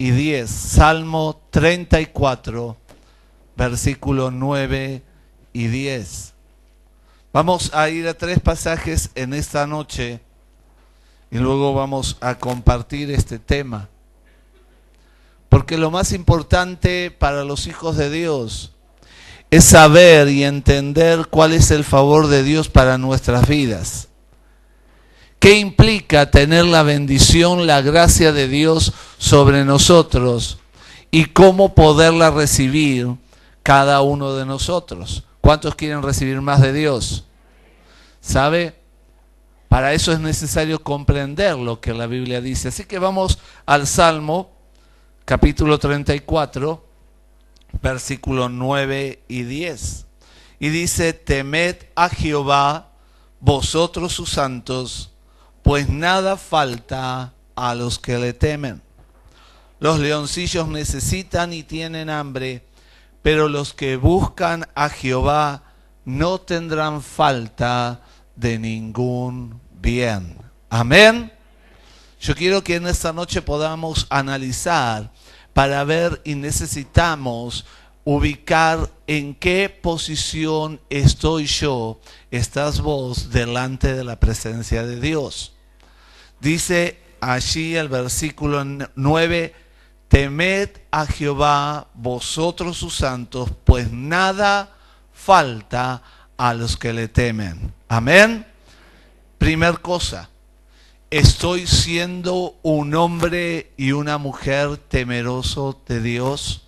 y 10. Salmo 34, versículos 9 y 10. Vamos a ir a 3 pasajes en esta noche y luego vamos a compartir este tema. Porque lo más importante para los hijos de Dios es saber y entender cuál es el favor de Dios para nuestras vidas. ¿Qué implica tener la bendición, la gracia de Dios sobre nosotros? Y cómo poderla recibir cada uno de nosotros. ¿Cuántos quieren recibir más de Dios? ¿Sabe? Para eso es necesario comprender lo que la Biblia dice. Así que vamos al Salmo, capítulo 34, versículos 9 y 10. Y dice: temed a Jehová, vosotros sus santos, pues nada falta a los que le temen. Los leoncillos necesitan y tienen hambre, pero los que buscan a Jehová no tendrán falta de ningún bien. Amén. Yo quiero que en esta noche podamos analizar para ver, y necesitamos ubicar en qué posición estoy yo, estás vos delante de la presencia de Dios. Dice allí el versículo 9: temed a Jehová, vosotros sus santos, pues nada falta a los que le temen. Amén. Primer cosa, ¿estoy siendo un hombre y una mujer temeroso de Dios?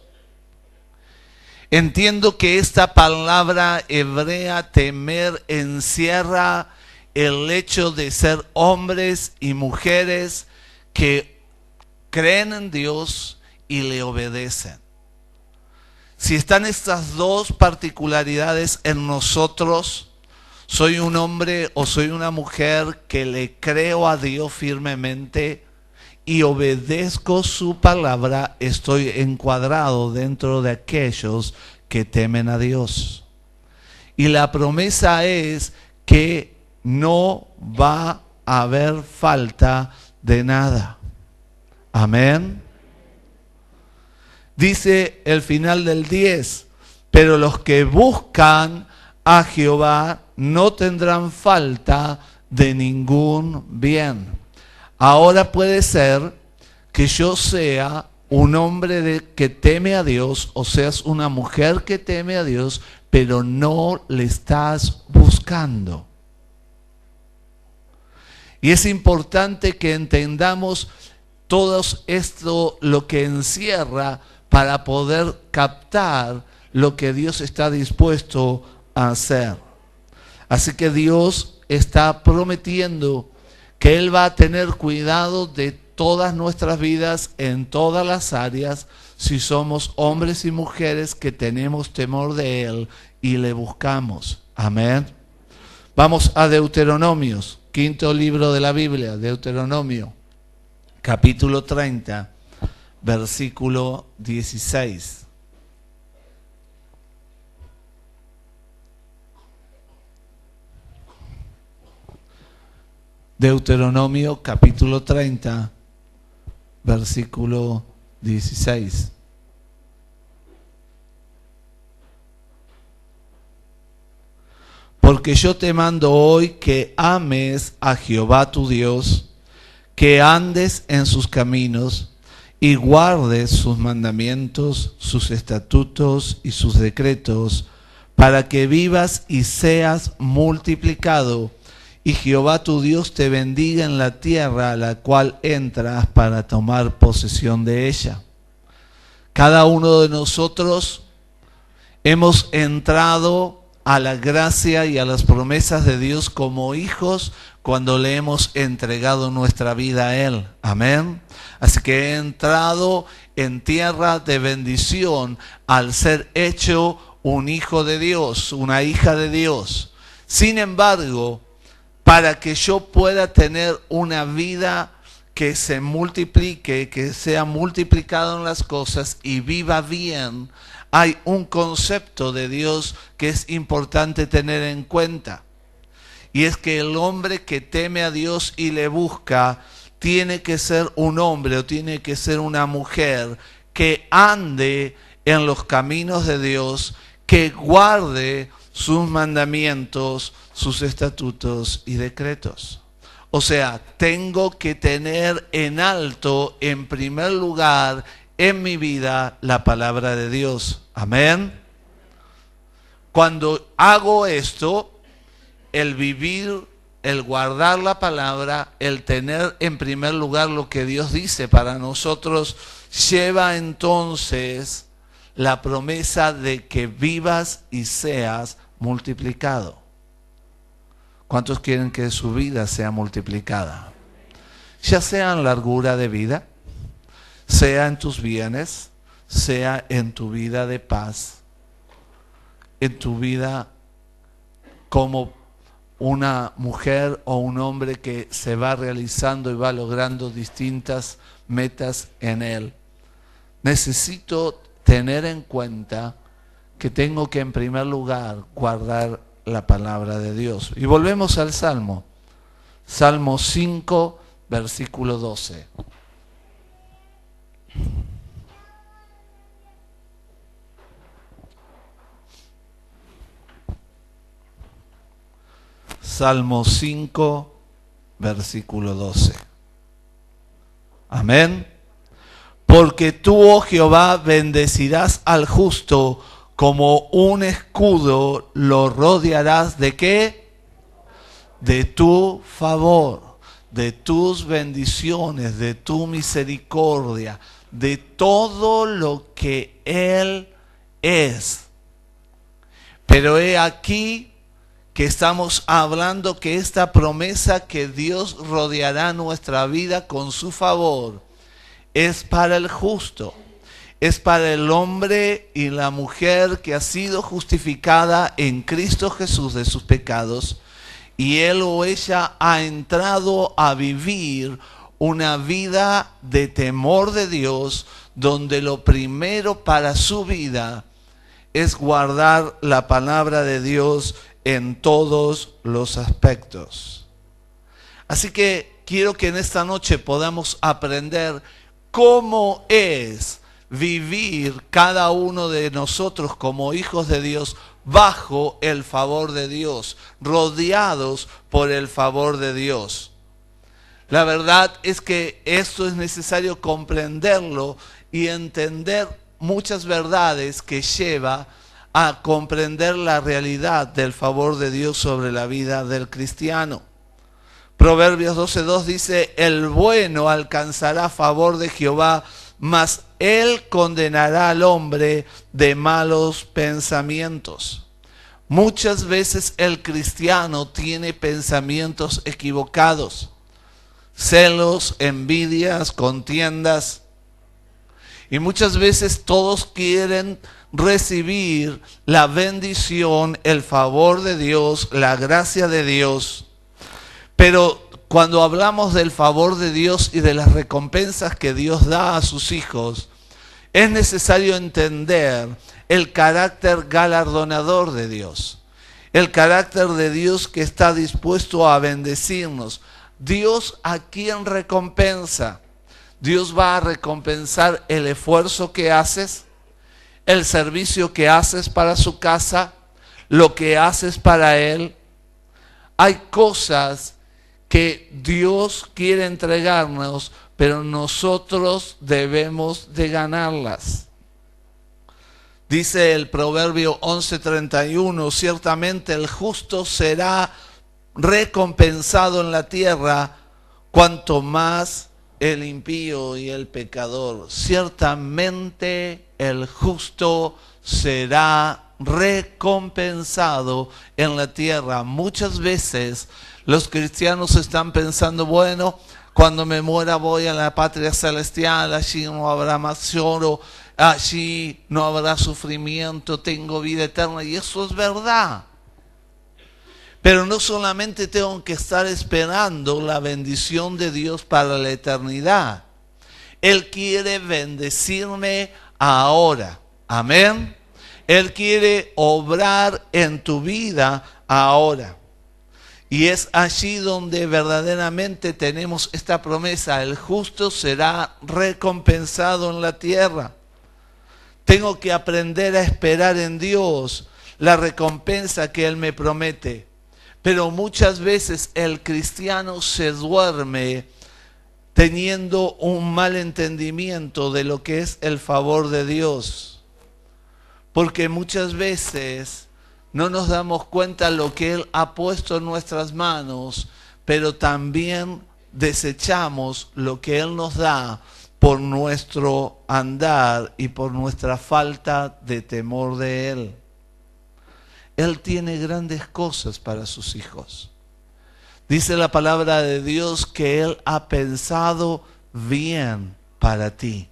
Entiendo que esta palabra hebrea, temer, encierra el hecho de ser hombres y mujeres que creen en Dios y le obedecen. Si están estas dos particularidades en nosotros, soy un hombre o soy una mujer que le creo a Dios firmemente y obedezco su palabra, estoy encuadrado dentro de aquellos que temen a Dios. Y la promesa es que no va a haber falta de nada. Amén. Dice el final del 10: pero los que buscan a Jehová no tendrán falta de ningún bien. Ahora puede ser que yo sea un hombre que teme a Dios, o seas una mujer que teme a Dios, pero no le estás buscando. Y es importante que entendamos todo esto, lo que encierra, para poder captar lo que Dios está dispuesto a hacer. Así que Dios está prometiendo que Él va a tener cuidado de todas nuestras vidas en todas las áreas, si somos hombres y mujeres que tenemos temor de Él y le buscamos. Amén. Vamos a Deuteronomios, quinto libro de la Biblia, Deuteronomio, capítulo 30, versículo 16. Deuteronomio capítulo 30, versículo 16. Porque yo te mando hoy que ames a Jehová tu Dios, que andes en sus caminos y guardes sus mandamientos, sus estatutos y sus decretos, para que vivas y seas multiplicado, y Jehová tu Dios te bendiga en la tierra a la cual entras para tomar posesión de ella. Cada uno de nosotros hemos entrado a la gracia y a las promesas de Dios como hijos cuando le hemos entregado nuestra vida a Él. Amén. Así que he entrado en tierra de bendición al ser hecho un hijo de Dios, una hija de Dios. Sin embargo, para que yo pueda tener una vida que se multiplique, que sea multiplicado en las cosas y viva bien, hay un concepto de Dios que es importante tener en cuenta. Y es que el hombre que teme a Dios y le busca tiene que ser un hombre o tiene que ser una mujer que ande en los caminos de Dios, que guarde sus mandamientos, sus estatutos y decretos. O sea, tengo que tener en alto, en primer lugar, en mi vida, la palabra de Dios. Amén. Cuando hago esto, el vivir, el guardar la palabra, el tener en primer lugar lo que Dios dice para nosotros, lleva entonces la promesa de que vivas y seas multiplicado. ¿Cuántos quieren que su vida sea multiplicada? Ya sea en largura de vida, sea en tus bienes, sea en tu vida de paz, en tu vida como una mujer o un hombre que se va realizando y va logrando distintas metas en él. Necesito tener en cuenta que tengo que en primer lugar guardar la palabra de Dios. Y volvemos al Salmo. Salmo 5, versículo 12. Salmo 5, versículo 12. Amén. Porque tú, oh Jehová, bendecirás al justo, como un escudo lo rodearás ¿de qué? De tu favor, de tus bendiciones, de tu misericordia, de todo lo que Él es. Pero he aquí que estamos hablando que esta promesa que Dios rodeará nuestra vida con su favor es para el justo, es para el hombre y la mujer que ha sido justificada en Cristo Jesús de sus pecados, y él o ella ha entrado a vivir una vida de temor de Dios, donde lo primero para su vida es guardar la palabra de Dios en todos los aspectos. Así que quiero que en esta noche podamos aprender cómo es vivir cada uno de nosotros como hijos de Dios bajo el favor de Dios, rodeados por el favor de Dios. La verdad es que esto es necesario comprenderlo y entender muchas verdades que lleva a comprender la realidad del favor de Dios sobre la vida del cristiano. Proverbios 12:2 dice: el bueno alcanzará favor de Jehová, mas él condenará al hombre de malos pensamientos. Muchas veces el cristiano tiene pensamientos equivocados, celos, envidias, contiendas, y muchas veces todos quieren recibir la bendición, el favor de Dios, la gracia de Dios. Pero cuando hablamos del favor de Dios y de las recompensas que Dios da a sus hijos, es necesario entender el carácter galardonador de Dios, el carácter de Dios que está dispuesto a bendecirnos. Dios a quien recompensa. Dios va a recompensar el esfuerzo que haces, el servicio que haces para su casa, lo que haces para Él. Hay cosas que Dios quiere entregarnos, pero nosotros debemos de ganarlas. Dice el Proverbio 11:31, ciertamente el justo será recompensado en la tierra, cuanto más el impío y el pecador. Ciertamente el justo será recompensado en la tierra. Muchas veces los cristianos están pensando, bueno, cuando me muera voy a la patria celestial, allí no habrá más lloro, allí no habrá sufrimiento, tengo vida eterna, y eso es verdad. Pero no solamente tengo que estar esperando la bendición de Dios para la eternidad. Él quiere bendecirme ahora. Amén. Él quiere obrar en tu vida ahora. Y es allí donde verdaderamente tenemos esta promesa: el justo será recompensado en la tierra. Tengo que aprender a esperar en Dios la recompensa que Él me promete. Pero muchas veces el cristiano se duerme teniendo un mal entendimiento de lo que es el favor de Dios. Porque muchas veces no nos damos cuenta de lo que Él ha puesto en nuestras manos, pero también desechamos lo que Él nos da por nuestro andar y por nuestra falta de temor de Él. Él tiene grandes cosas para sus hijos. Dice la palabra de Dios que Él ha pensado bien para ti.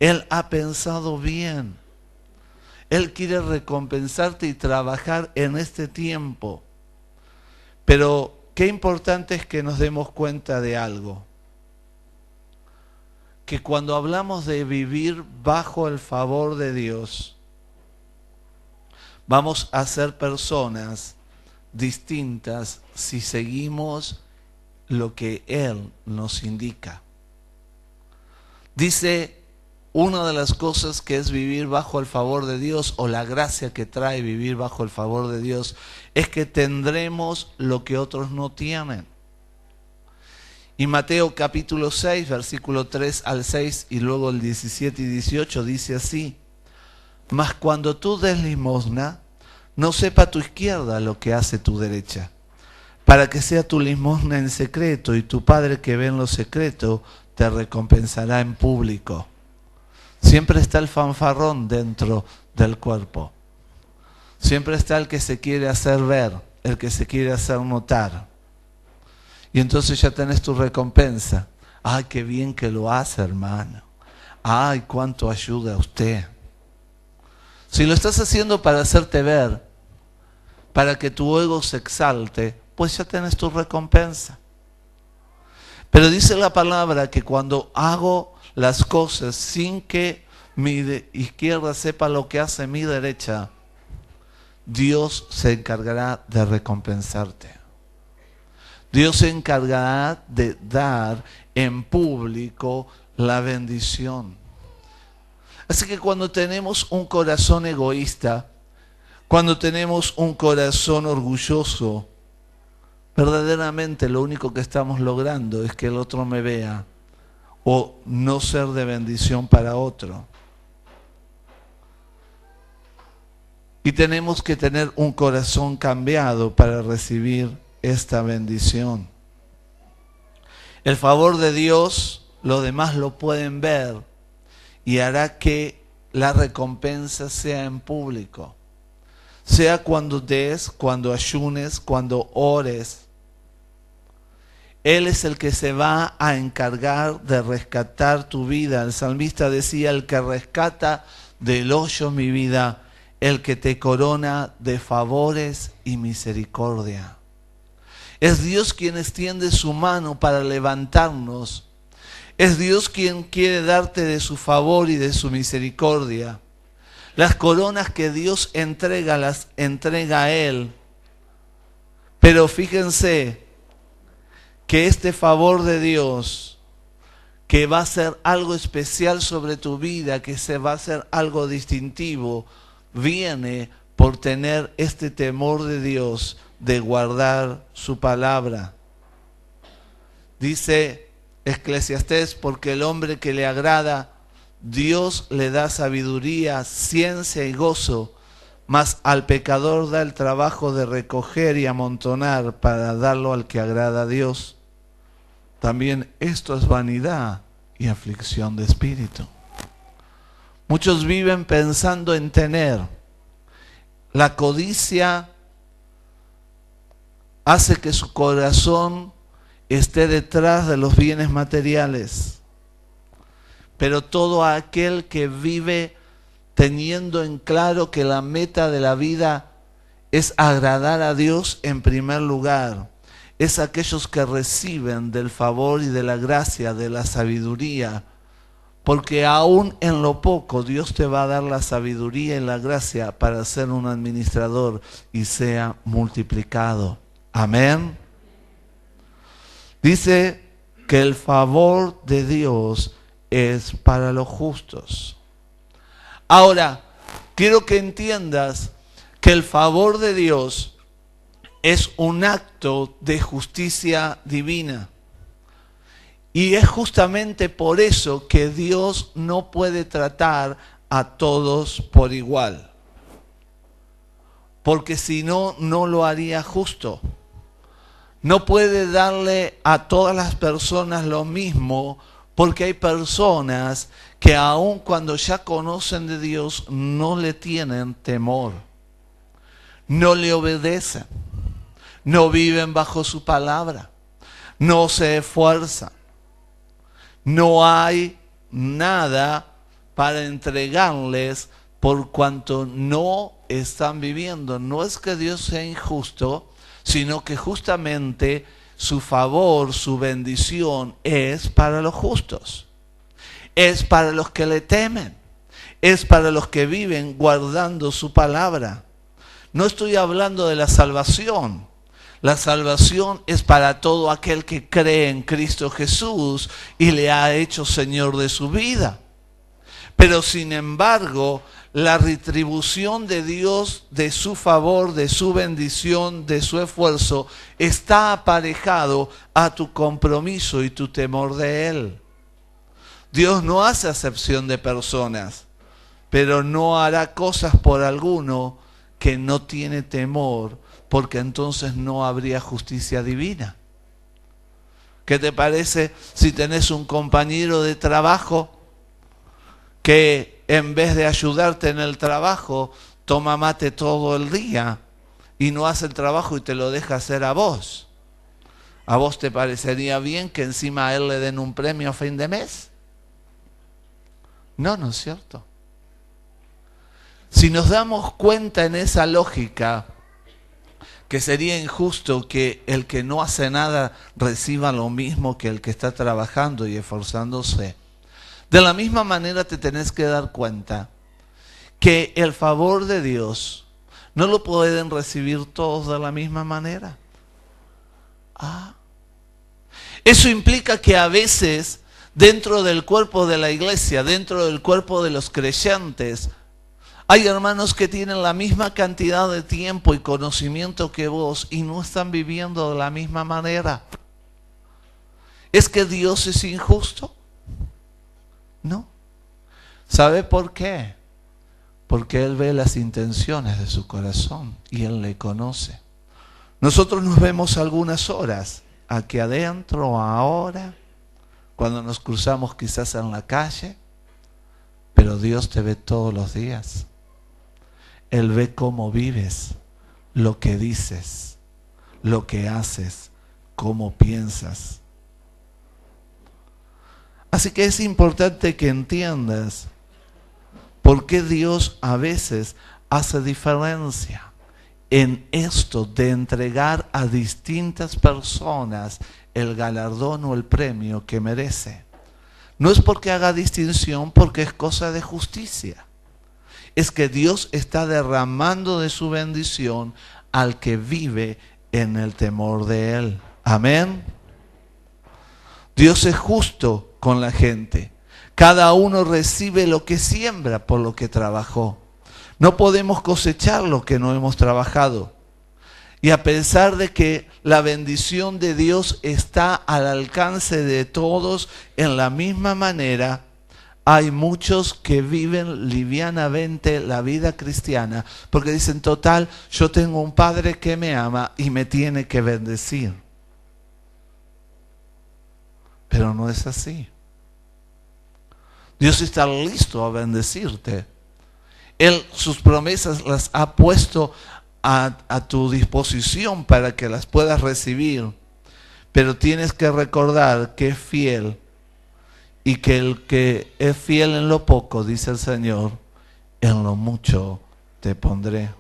Él ha pensado bien. Él quiere recompensarte y trabajar en este tiempo. Pero qué importante es que nos demos cuenta de algo. Que cuando hablamos de vivir bajo el favor de Dios, vamos a ser personas distintas si seguimos lo que Él nos indica. Dice, una de las cosas que es vivir bajo el favor de Dios, o la gracia que trae vivir bajo el favor de Dios, es que tendremos lo que otros no tienen. Y Mateo capítulo 6, versículo 3 al 6 y luego el 17 y 18 dice así: mas cuando tú des limosna, no sepa tu izquierda lo que hace tu derecha, para que sea tu limosna en secreto, y tu Padre que ve en lo secreto te recompensará en público. Siempre está el fanfarrón dentro del cuerpo. Siempre está el que se quiere hacer ver, el que se quiere hacer notar. Y entonces ya tenés tu recompensa. Ay, qué bien que lo hace, hermano. Ay, cuánto ayuda a usted. Si lo estás haciendo para hacerte ver, para que tu ego se exalte, pues ya tenés tu recompensa. Pero dice la palabra que cuando hago las cosas sin que mi izquierda sepa lo que hace mi derecha, Dios se encargará de recompensarte. Dios se encargará de dar en público la bendición. Así que cuando tenemos un corazón egoísta, cuando tenemos un corazón orgulloso, verdaderamente lo único que estamos logrando es que el otro me vea o no ser de bendición para otro. Y tenemos que tener un corazón cambiado para recibir esta bendición. El favor de Dios, los demás lo pueden ver y hará que la recompensa sea en público. Sea cuando des, cuando ayunes, cuando ores. Él es el que se va a encargar de rescatar tu vida. El salmista decía: el que rescata del hoyo mi vida, el que te corona de favores y misericordia. Es Dios quien extiende su mano para levantarnos. Es Dios quien quiere darte de su favor y de su misericordia. Las coronas que Dios entrega, las entrega a Él. Pero fíjense que este favor de Dios, que va a ser algo especial sobre tu vida, que se va a hacer algo distintivo, viene por tener este temor de Dios, de guardar su palabra. Dice Eclesiastés: porque el hombre que le agrada, Dios le da sabiduría, ciencia y gozo, mas al pecador da el trabajo de recoger y amontonar para darlo al que agrada a Dios. También esto es vanidad y aflicción de espíritu. Muchos viven pensando en tener. La codicia hace que su corazón esté detrás de los bienes materiales. Pero todo aquel que vive teniendo en claro que la meta de la vida es agradar a Dios en primer lugar, es aquellos que reciben del favor y de la gracia, de la sabiduría, porque aún en lo poco Dios te va a dar la sabiduría y la gracia para ser un administrador y sea multiplicado. Amén. Dice que el favor de Dios es para los justos. Ahora, quiero que entiendas que el favor de Dios es un acto de justicia divina. Y es justamente por eso que Dios no puede tratar a todos por igual. Porque si no, no lo haría justo. No puede darle a todas las personas lo mismo, porque hay personas que aun cuando ya conocen de Dios no le tienen temor, no le obedecen, no viven bajo su palabra, no se esfuerzan. No hay nada para entregarles por cuanto no están viviendo. No es que Dios sea injusto, sino que justamente su favor, su bendición es para los justos. Es para los que le temen. Es para los que viven guardando su palabra. No estoy hablando de la salvación. La salvación es para todo aquel que cree en Cristo Jesús y le ha hecho Señor de su vida. Pero sin embargo, la retribución de Dios, de su favor, de su bendición, de su esfuerzo, está aparejado a tu compromiso y tu temor de Él. Dios no hace acepción de personas, pero no hará cosas por alguno que no tiene temor, porque entonces no habría justicia divina. ¿Qué te parece si tenés un compañero de trabajo que en vez de ayudarte en el trabajo, toma mate todo el día y no hace el trabajo y te lo deja hacer a vos? ¿A vos te parecería bien que encima a él le den un premio a fin de mes? No, no es cierto. Si nos damos cuenta en esa lógica, que sería injusto que el que no hace nada reciba lo mismo que el que está trabajando y esforzándose. De la misma manera te tenés que dar cuenta que el favor de Dios no lo pueden recibir todos de la misma manera. Eso implica que a veces dentro del cuerpo de la iglesia, dentro del cuerpo de los creyentes, hay hermanos que tienen la misma cantidad de tiempo y conocimiento que vos y no están viviendo de la misma manera. ¿Es que Dios es injusto? No. ¿Sabe por qué? Porque Él ve las intenciones de su corazón y Él le conoce. Nosotros nos vemos algunas horas aquí adentro, ahora, cuando nos cruzamos quizás en la calle, pero Dios te ve todos los días. Él ve cómo vives, lo que dices, lo que haces, cómo piensas. Así que es importante que entiendas por qué Dios a veces hace diferencia en esto de entregar a distintas personas el galardón o el premio que merece. No es porque haga distinción, porque es cosa de justicia. Es que Dios está derramando de su bendición al que vive en el temor de Él. Amén. Dios es justo con la gente. Cada uno recibe lo que siembra por lo que trabajó. No podemos cosechar lo que no hemos trabajado. Y a pesar de que la bendición de Dios está al alcance de todos en la misma manera, hay muchos que viven livianamente la vida cristiana porque dicen, total, yo tengo un Padre que me ama y me tiene que bendecir. Pero no es así. Dios está listo a bendecirte. Él sus promesas las ha puesto a tu disposición para que las puedas recibir. Pero tienes que recordar que es fiel. Y que el que es fiel en lo poco, dice el Señor, en lo mucho te pondré.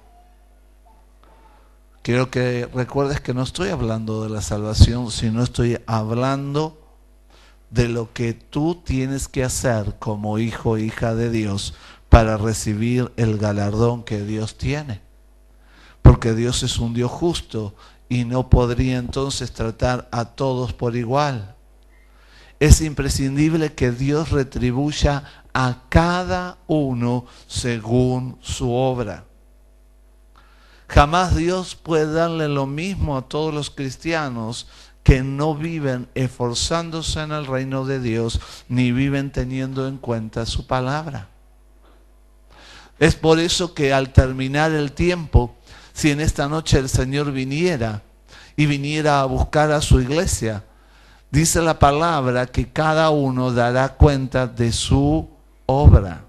Quiero que recuerdes que no estoy hablando de la salvación, sino estoy hablando de lo que tú tienes que hacer como hijo e hija de Dios para recibir el galardón que Dios tiene. Porque Dios es un Dios justo y no podría entonces tratar a todos por igual. Es imprescindible que Dios retribuya a cada uno según su obra. Jamás Dios puede darle lo mismo a todos los cristianos que no viven esforzándose en el reino de Dios, ni viven teniendo en cuenta su palabra. Es por eso que al terminar el tiempo, si en esta noche el Señor viniera y viniera a buscar a su iglesia, dice la palabra que cada uno dará cuenta de su obra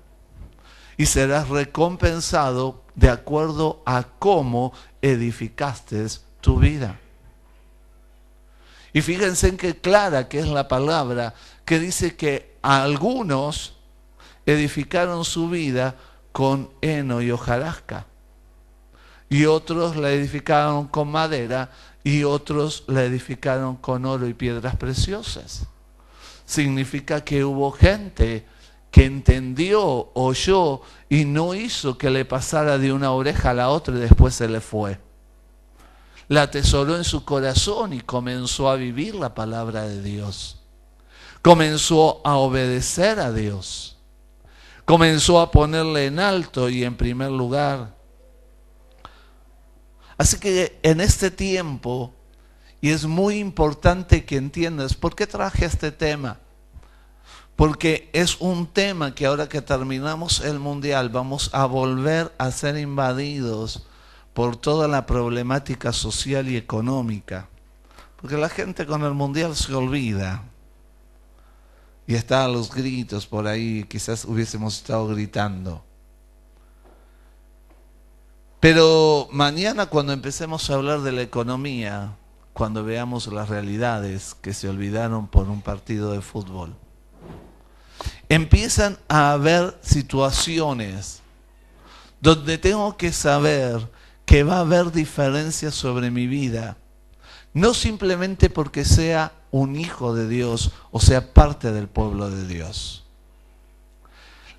y serás recompensado de acuerdo a cómo edificaste tu vida. Y fíjense en qué clara que es la palabra, que dice que algunos edificaron su vida con heno y hojarasca, y otros la edificaron con madera, y otros la edificaron con oro y piedras preciosas. Significa que hubo gente que entendió, oyó y no hizo que le pasara de una oreja a la otra y después se le fue. La atesoró en su corazón y comenzó a vivir la palabra de Dios. Comenzó a obedecer a Dios. Comenzó a ponerle en alto y en primer lugar. Así que en este tiempo, y es muy importante que entiendas, ¿por qué traje este tema? Porque es un tema que ahora que terminamos el mundial vamos a volver a ser invadidos por toda la problemática social y económica. Porque la gente con el mundial se olvida. Y está a los gritos por ahí, quizás hubiésemos estado gritando. Pero mañana cuando empecemos a hablar de la economía, cuando veamos las realidades que se olvidaron por un partido de fútbol, empiezan a haber situaciones donde tengo que saber que va a haber diferencias sobre mi vida, no simplemente porque sea un hijo de Dios o sea parte del pueblo de Dios.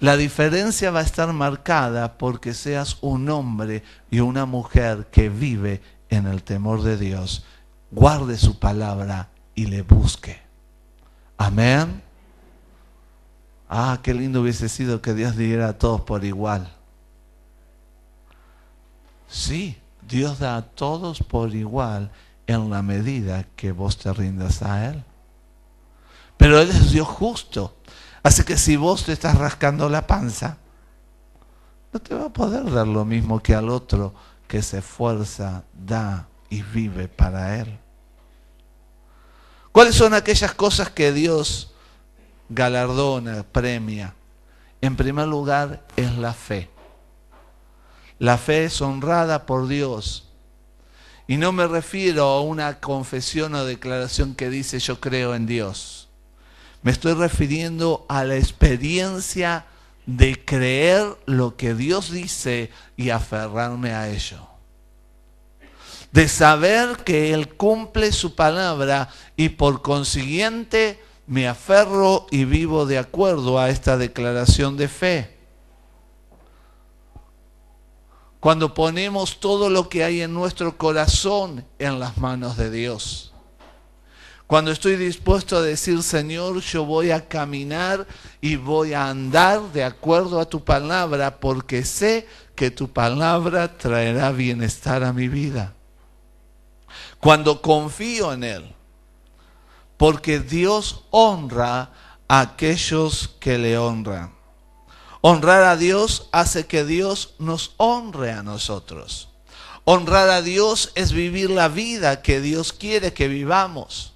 La diferencia va a estar marcada porque seas un hombre y una mujer que vive en el temor de Dios, guarde su palabra y le busque. Amén. Ah, qué lindo hubiese sido que Dios diera a todos por igual. Sí, Dios da a todos por igual en la medida que vos te rindas a Él. Pero Él es Dios justo. Así que si vos te estás rascando la panza, no te va a poder dar lo mismo que al otro que se esfuerza, da y vive para Él. ¿Cuáles son aquellas cosas que Dios galardona, premia? En primer lugar es la fe. La fe es honrada por Dios. Y no me refiero a una confesión o declaración que dice yo creo en Dios. Me estoy refiriendo a la experiencia de creer lo que Dios dice y aferrarme a ello. De saber que Él cumple su palabra y por consiguiente me aferro y vivo de acuerdo a esta declaración de fe. Cuando ponemos todo lo que hay en nuestro corazón en las manos de Dios. Cuando estoy dispuesto a decir, Señor, yo voy a caminar y voy a andar de acuerdo a tu palabra porque sé que tu palabra traerá bienestar a mi vida. Cuando confío en Él, porque Dios honra a aquellos que le honran. Honrar a Dios hace que Dios nos honre a nosotros. Honrar a Dios es vivir la vida que Dios quiere que vivamos.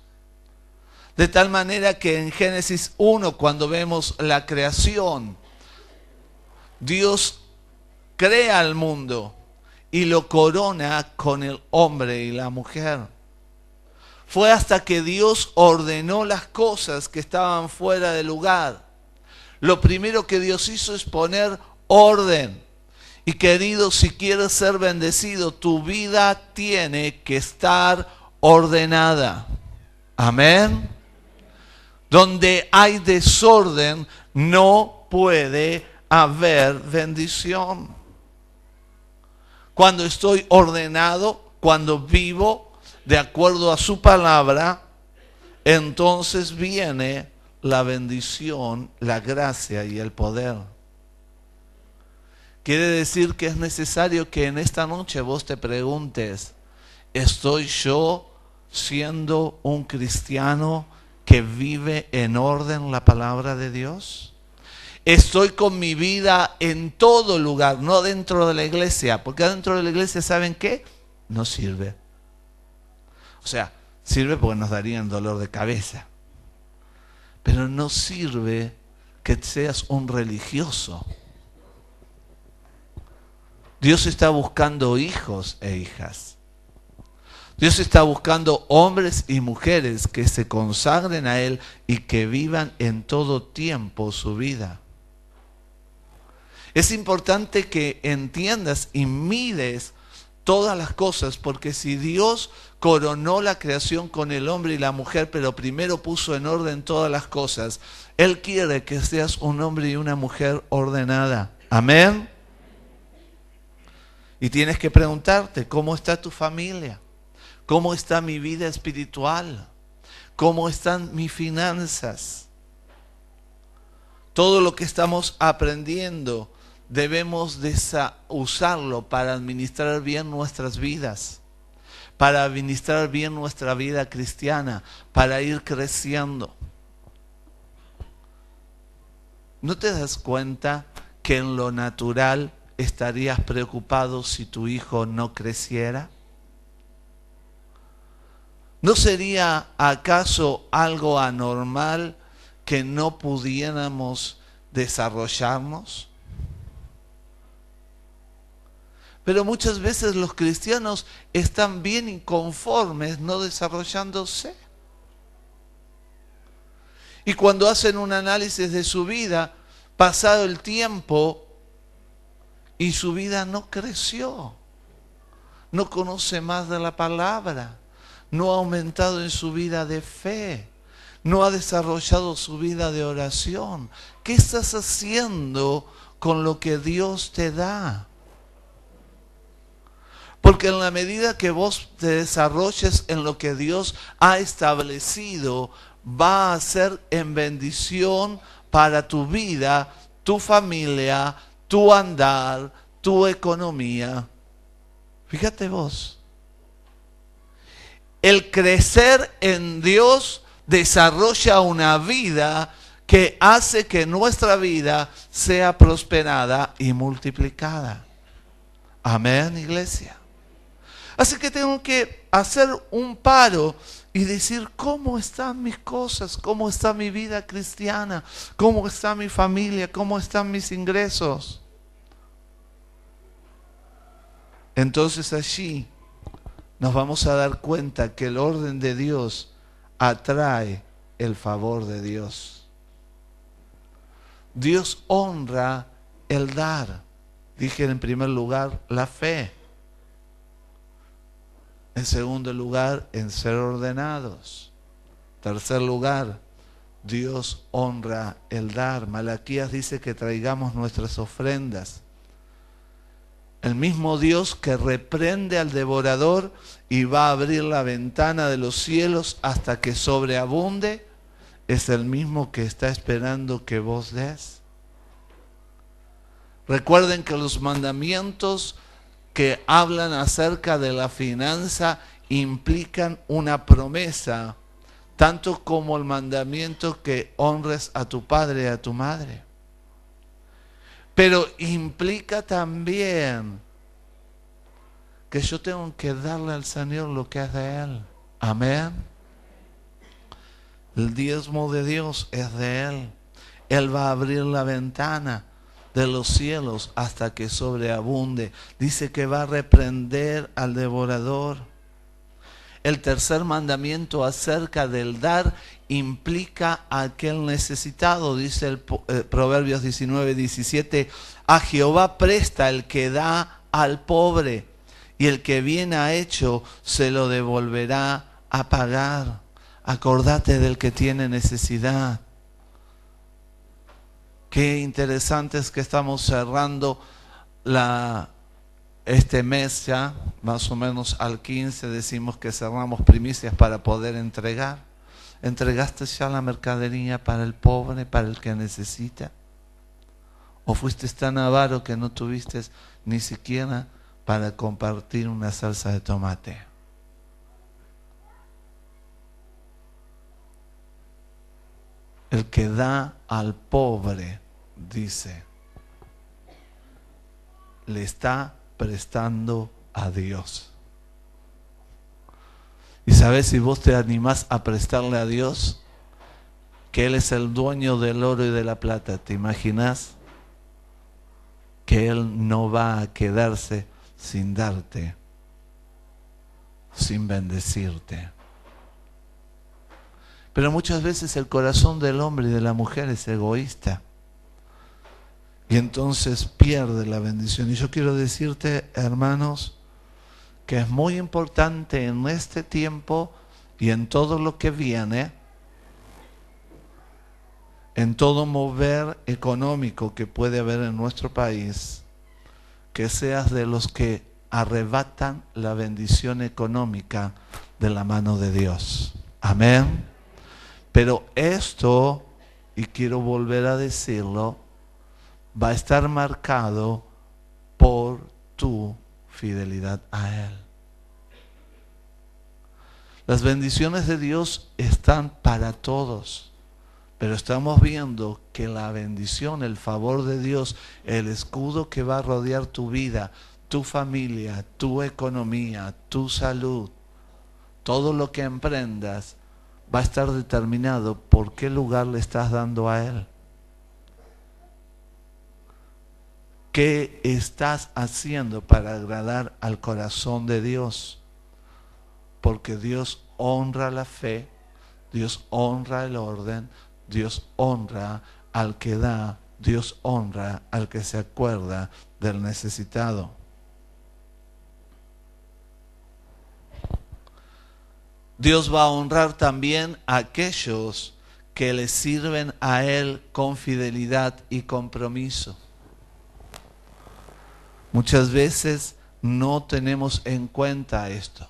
De tal manera que en Génesis 1, cuando vemos la creación, Dios crea al mundo y lo corona con el hombre y la mujer. Fue hasta que Dios ordenó las cosas que estaban fuera de lugar. Lo primero que Dios hizo es poner orden. Y querido, si quieres ser bendecido, tu vida tiene que estar ordenada. Amén. Donde hay desorden, no puede haber bendición. Cuando estoy ordenado, cuando vivo de acuerdo a su palabra, entonces viene la bendición, la gracia y el poder. Quiere decir que es necesario que en esta noche vos te preguntes, ¿estoy yo siendo un cristiano que vive en orden la palabra de Dios? Estoy con mi vida en todo lugar, no dentro de la iglesia, porque dentro de la iglesia, ¿saben qué? No sirve. O sea, sirve porque nos darían dolor de cabeza, pero no sirve que seas un religioso. Dios está buscando hijos e hijas. Dios está buscando hombres y mujeres que se consagren a Él y que vivan en todo tiempo su vida. Es importante que entiendas y mides todas las cosas, porque si Dios coronó la creación con el hombre y la mujer, pero primero puso en orden todas las cosas, Él quiere que seas un hombre y una mujer ordenada. Amén. Y tienes que preguntarte, ¿cómo está tu familia? ¿Cómo está mi vida espiritual? ¿Cómo están mis finanzas? Todo lo que estamos aprendiendo debemos usarlo para administrar bien nuestras vidas, para administrar bien nuestra vida cristiana, para ir creciendo. ¿No te das cuenta que en lo natural estarías preocupado si tu hijo no creciera? ¿No sería acaso algo anormal que no pudiéramos desarrollarnos? Pero muchas veces los cristianos están bien inconformes no desarrollándose. Y cuando hacen un análisis de su vida, pasado el tiempo, y su vida no creció, no conoce más de la palabra, no ha aumentado en su vida de fe, no ha desarrollado su vida de oración. ¿Qué estás haciendo con lo que Dios te da? Porque en la medida que vos te desarrolles en lo que Dios ha establecido, va a ser en bendición para tu vida, tu familia, tu andar, tu economía. Fíjate vos. El crecer en Dios desarrolla una vida que hace que nuestra vida sea prosperada y multiplicada. Amén, iglesia. Así que tengo que hacer un paro y decir, ¿cómo están mis cosas? ¿Cómo está mi vida cristiana? ¿Cómo está mi familia? ¿Cómo están mis ingresos? Entonces allí nos vamos a dar cuenta que el orden de Dios atrae el favor de Dios. Dios honra el dar. Dije en primer lugar, la fe. En segundo lugar, en ser ordenados. Tercer lugar, Dios honra el dar. Malaquías dice que traigamos nuestras ofrendas. El mismo Dios que reprende al devorador y va a abrir la ventana de los cielos hasta que sobreabunde, es el mismo que está esperando que vos des. Recuerden que los mandamientos que hablan acerca de la finanza implican una promesa, tanto como el mandamiento que honres a tu padre y a tu madre. Pero implica también que yo tengo que darle al Señor lo que es de Él. Amén. El diezmo de Dios es de Él. Él va a abrir la ventana de los cielos hasta que sobreabunde. Dice que va a reprender al devorador. El tercer mandamiento acerca del dar implica a aquel necesitado. Dice el Proverbios 19:17, a Jehová presta el que da al pobre, y el que bien ha hecho se lo devolverá a pagar. Acordate del que tiene necesidad. Qué interesante es que estamos cerrando este mes ya, más o menos al 15, decimos que cerramos primicias para poder entregar. ¿Entregaste ya la mercadería para el pobre, para el que necesita? ¿O fuiste tan avaro que no tuviste ni siquiera para compartir una salsa de tomate? El que da al pobre, dice, le está prestando a Dios. ¿Y sabes si vos te animás a prestarle a Dios? Que Él es el dueño del oro y de la plata. ¿Te imaginas? Que Él no va a quedarse sin darte, sin bendecirte. Pero muchas veces el corazón del hombre y de la mujer es egoísta. Y entonces pierde la bendición. Y yo quiero decirte, hermanos, que es muy importante en este tiempo y en todo lo que viene, en todo mover económico que puede haber en nuestro país, que seas de los que arrebatan la bendición económica de la mano de Dios. Amén. Pero esto, y quiero volver a decirlo, va a estar marcado por tu fidelidad a Él. Las bendiciones de Dios están para todos, pero estamos viendo que la bendición, el favor de Dios, el escudo que va a rodear tu vida, tu familia, tu economía, tu salud, todo lo que emprendas, va a estar determinado por qué lugar le estás dando a Él. ¿Qué estás haciendo para agradar al corazón de Dios? Porque Dios honra la fe, Dios honra el orden, Dios honra al que da, Dios honra al que se acuerda del necesitado. Dios va a honrar también a aquellos que le sirven a Él con fidelidad y compromiso. Muchas veces no tenemos en cuenta esto.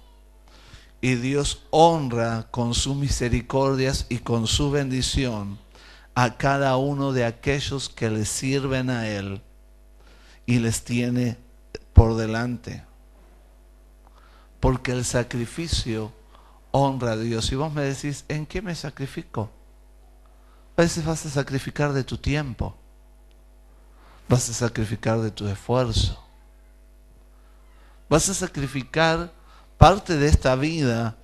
Y Dios honra con sus misericordias y con su bendición a cada uno de aquellos que le sirven a Él y les tiene por delante. Porque el sacrificio honra a Dios. Y vos me decís, ¿en qué me sacrifico? A veces vas a sacrificar de tu tiempo. Vas a sacrificar de tu esfuerzo. Vas a sacrificar parte de esta vida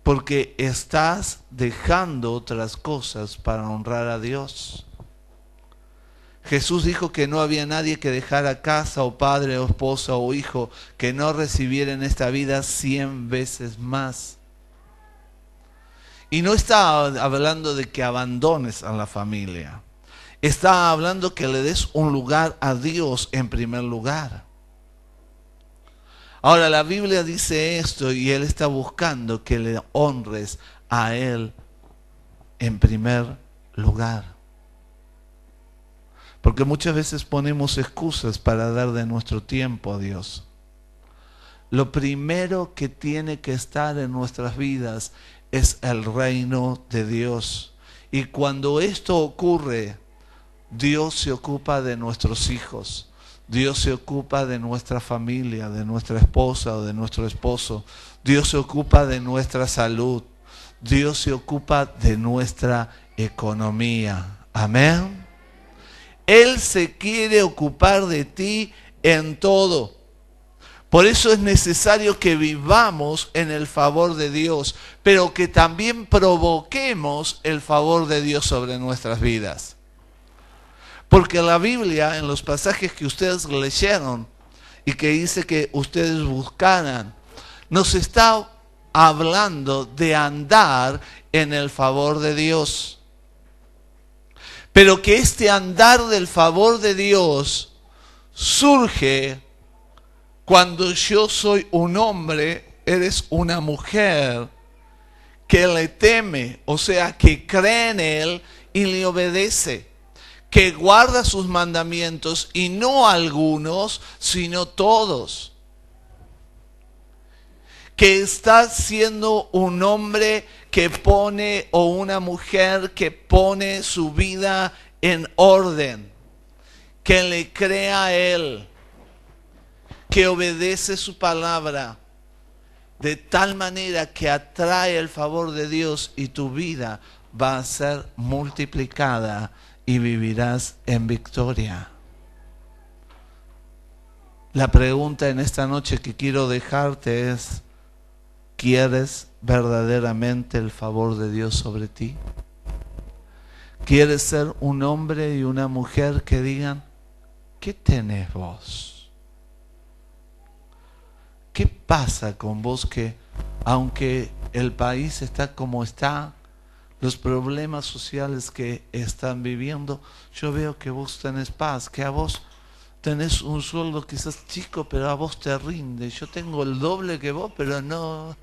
porque estás dejando otras cosas para honrar a Dios. Jesús dijo que no había nadie que dejara casa o padre o esposa o hijo que no recibiera en esta vida 100 veces más. Y no está hablando de que abandones a la familia. Está hablando que le des un lugar a Dios en primer lugar. Ahora la Biblia dice esto y Él está buscando que le honres a Él en primer lugar. Porque muchas veces ponemos excusas para dar de nuestro tiempo a Dios. Lo primero que tiene que estar en nuestras vidas es el reino de Dios. Y cuando esto ocurre, Dios se ocupa de nuestros hijos. Dios se ocupa de nuestra familia, de nuestra esposa o de nuestro esposo. Dios se ocupa de nuestra salud. Dios se ocupa de nuestra economía. Amén. Él se quiere ocupar de ti en todo. Por eso es necesario que vivamos en el favor de Dios, pero que también provoquemos el favor de Dios sobre nuestras vidas. Porque la Biblia, en los pasajes que ustedes leyeron y que dice que ustedes buscaran, nos está hablando de andar en el favor de Dios. Pero que este andar del favor de Dios surge cuando yo soy un hombre, eres una mujer que le teme, o sea, que cree en Él y le obedece. que guarda sus mandamientos, y no algunos, sino todos. Que está siendo un hombre que pone, o una mujer que pone su vida en orden, que le crea a Él, que obedece su palabra, de tal manera que atrae el favor de Dios, y tu vida va a ser multiplicada y vivirás en victoria. La pregunta en esta noche que quiero dejarte es: ¿quieres verdaderamente el favor de Dios sobre ti? ¿Quieres ser un hombre y una mujer que digan: ¿qué tenés vos? ¿Qué pasa con vos que, aunque el país está como está, los problemas sociales que están viviendo, yo veo que vos tenés paz, que a vos tenés un sueldo quizás chico, pero a vos te rinde? Yo tengo el doble que vos, pero no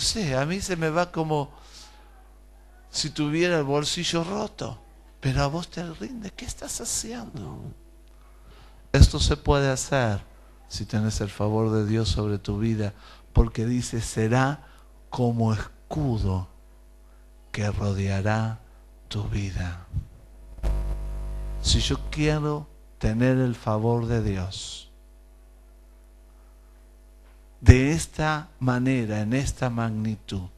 sé, a mí se me va como si tuviera el bolsillo roto, pero a vos te rinde. ¿Qué estás haciendo? Esto se puede hacer si tenés el favor de Dios sobre tu vida, porque dice: será como escudo que rodeará tu vida. Si yo quiero tener el favor de Dios de esta manera, en esta magnitud,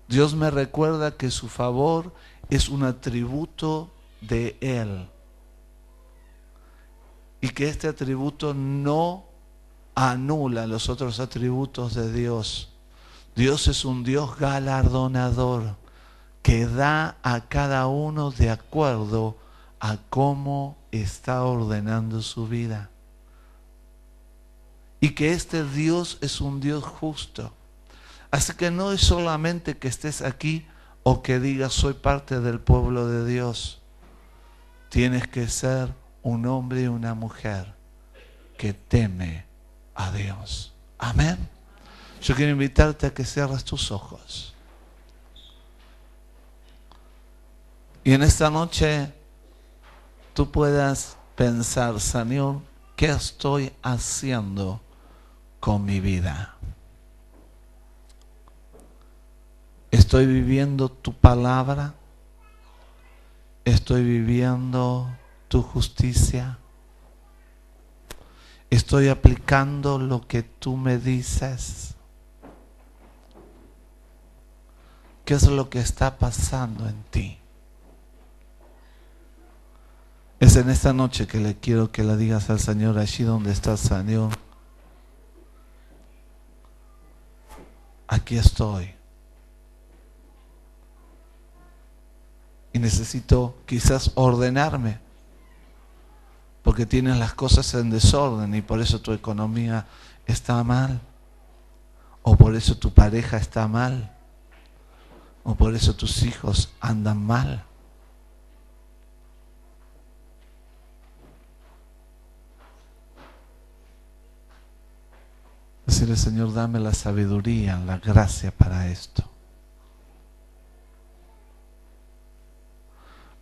Dios me recuerda que su favor es un atributo de Él, y que este atributo no anula los otros atributos de Dios. Dios es un Dios galardonador, que da a cada uno de acuerdo a cómo está ordenando su vida. Y que este Dios es un Dios justo. Así que no es solamente que estés aquí o que digas: soy parte del pueblo de Dios. Tienes que ser un hombre y una mujer que teme a Dios. Amén. Yo quiero invitarte a que cierres tus ojos. Y en esta noche tú puedas pensar: Señor, ¿qué estoy haciendo con mi vida? ¿Estoy viviendo tu palabra? ¿Estoy viviendo tu justicia? ¿Estoy aplicando lo que tú me dices? ¿Qué es lo que está pasando en ti? Es en esta noche que le quiero que le digas al Señor, allí donde estás: Señor, aquí estoy. Y necesito quizás ordenarme, porque tienes las cosas en desorden y por eso tu economía está mal, o por eso tu pareja está mal, o por eso tus hijos andan mal. Decirle: Señor, dame la sabiduría, la gracia para esto.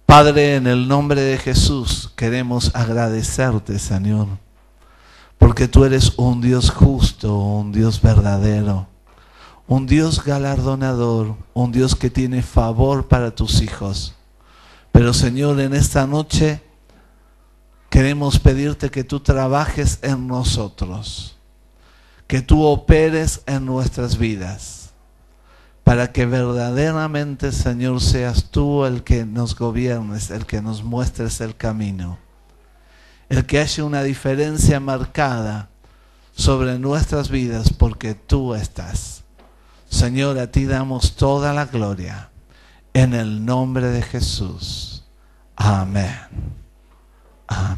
Padre, en el nombre de Jesús queremos agradecerte, Señor, porque tú eres un Dios justo, un Dios verdadero, un Dios galardonador, un Dios que tiene favor para tus hijos. Pero, Señor, en esta noche queremos pedirte que tú trabajes en nosotros, que tú operes en nuestras vidas, para que verdaderamente, Señor, seas tú el que nos gobiernes, el que nos muestres el camino, el que haya una diferencia marcada sobre nuestras vidas, porque tú estás. Señor, a ti damos toda la gloria, en el nombre de Jesús. Amén. Amén.